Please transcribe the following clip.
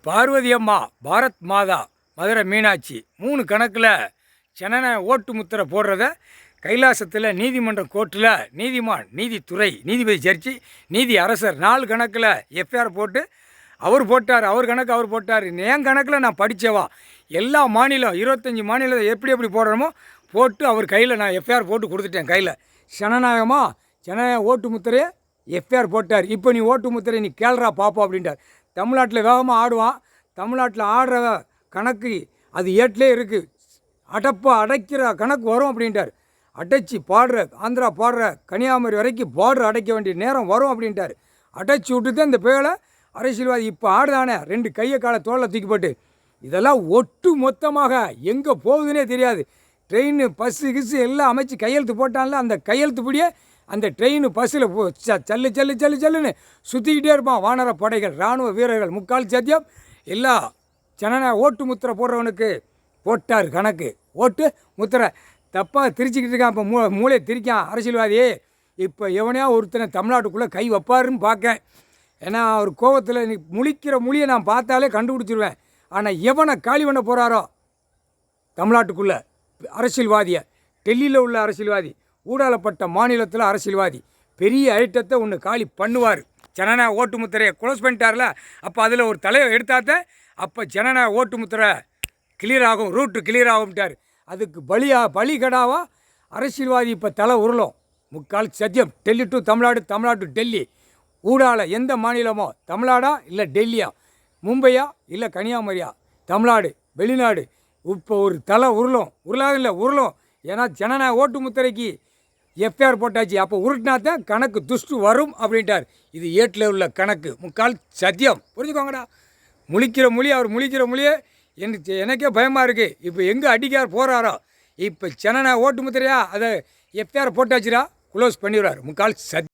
பார்வதி அம்மா, பாரத் மாதா, மதுரை மீனாட்சி 3 கணக்கில் ஜனன ஓட்டு முத்திரை போடுறத கைலாசத்தில் நீதிமன்றம் கோர்ட்டில் நீதிமான், நீதித்துறை, நீதிபதி ஜட்ஜி, நீதி அரசர் 4 கணக்கில் எஃப்ஐஆர் போட்டு அவர் போட்டார். அவர் கணக்கு அவர் போட்டார். என் கணக்கில் நான் படித்தவா எல்லா மாநிலம் 25 மாநிலத்தை எப்படி போடுறோமோ போட்டு அவர் கையில் நான் எஃப்ஐஆர் போட்டு கொடுத்துட்டேன். கையில் ஜனநாயகமாக ஜனநாயக ஓட்டு முத்திரையை எஃப்ஐஆர் போட்டார். இப்போ நீ ஓட்டு முத்திரை நீ கேள்றா பாப்போம் அப்படின்ட்டார். தமிழ்நாட்டில் வேகமாக ஆடுவான். தமிழ்நாட்டில் ஆடுற கணக்கு அது ஏட்டிலே இருக்குது. அடைக்கிற கணக்கு வரும் அப்படின்ட்டார். அடைச்சி பாடுற ஆந்திரா பாடுற கன்னியாகுமரி வரைக்கும் பார்டர் அடைக்க வேண்டிய நேரம் வரும் அப்படின்ட்டார். அடைச்சி விட்டுதான் இந்த பேரை அரசியல்வாதி இப்போ ஆடுதானே 2 கையை காலை தோளில் தூக்கி போட்டு. இதெல்லாம் ஒட்டு மொத்தமாக எங்கே போகுதுன்னே தெரியாது. ட்ரெயின் பஸ்ஸு கிஸ்ஸு எல்லாம் அமைச்சு கையெழுத்து போட்டான்ல, அந்த கையெழுத்துப்படியே அந்த ட்ரெயின் பஸ்ஸில் சல்லுன்னு சுற்றிக்கிட்டே இருப்பான். வானர படைகள், இராணுவ வீரர்கள், முக்கால் சத்தியம் எல்லா ஜனநாயக ஓட்டு முத்திரை போடுறவனுக்கு போட்டார் கணக்கு. ஓட்டு முத்திரை தப்பாக திரிச்சிக்கிட்டு இருக்கான். இப்போ மூளையை திரிக்கான் அரசியல்வாதி. இப்போ எவனையா ஒருத்தனை தமிழ்நாட்டுக்குள்ளே கை வைப்பாருன்னு பார்க்கேன். ஏன்னா அவர் கோபத்தில் நீ முழிக்கிற மொழியை நான் பார்த்தாலே கண்டுபிடிச்சிருவேன். ஆனால் எவனை காலி பண்ண போகிறாரோ தமிழ்நாட்டுக்குள்ளே அரசியல்வாதியை, டெல்லியில் உள்ள அரசியல்வாதி, ஊடாலப்பட்ட மாநிலத்தில் அரசியல்வாதி, பெரிய ஐட்டத்தை ஒன்று காலி பண்ணுவார். ஜனநாயக ஓட்டு முத்திரையை க்ளோஸ் பண்ணிட்டார்ல, அப்போ அதில் ஒரு தலையை எடுத்தாத்த அப்போ ஜனநாயக ஓட்டு முத்திரை கிளியர் ஆகும், ரூட்டு கிளியர் ஆகும்ட்டார். அதுக்கு பலி கடாவா அரசியல்வாதி இப்போ தலை உருளும். முக்கால் சத்தியம். Delhi to Tamil Nadu, Tamil Nadu to Delhi. ஊடால எந்த மாநிலமோ, தமிழ்நாடா இல்லை டெல்லியா, மும்பையா இல்லை கன்னியாகுமரியா, தமிழ்நாடு வெளிநாடு, இப்போ ஒரு தலை உருளும். ஏன்னா ஜனநாயக ஓட்டு முத்திரைக்கு எஃப்ஐஆர் போட்டாச்சு. அப்போ உருட்டினாத்தான் கணக்கு துஷ்டு வரும் அப்படின்ட்டார். இது ஏட்டில் உள்ள கணக்கு, முக்கால் சத்தியம். புரிஞ்சுக்கோங்கடா. அவர் முழிக்கிற மொழியே எனக்கே பயமாக இருக்குது. இப்போ எங்கே அடிக்கார் போகிறாரோ, இப்போ ஜனநாயக ஓட்டு முத்திரையா அதை எஃப்ஐஆர் போட்டாச்சுடா க்ளோஸ் பண்ணிடுவார். முக்கால் சத்தியம்.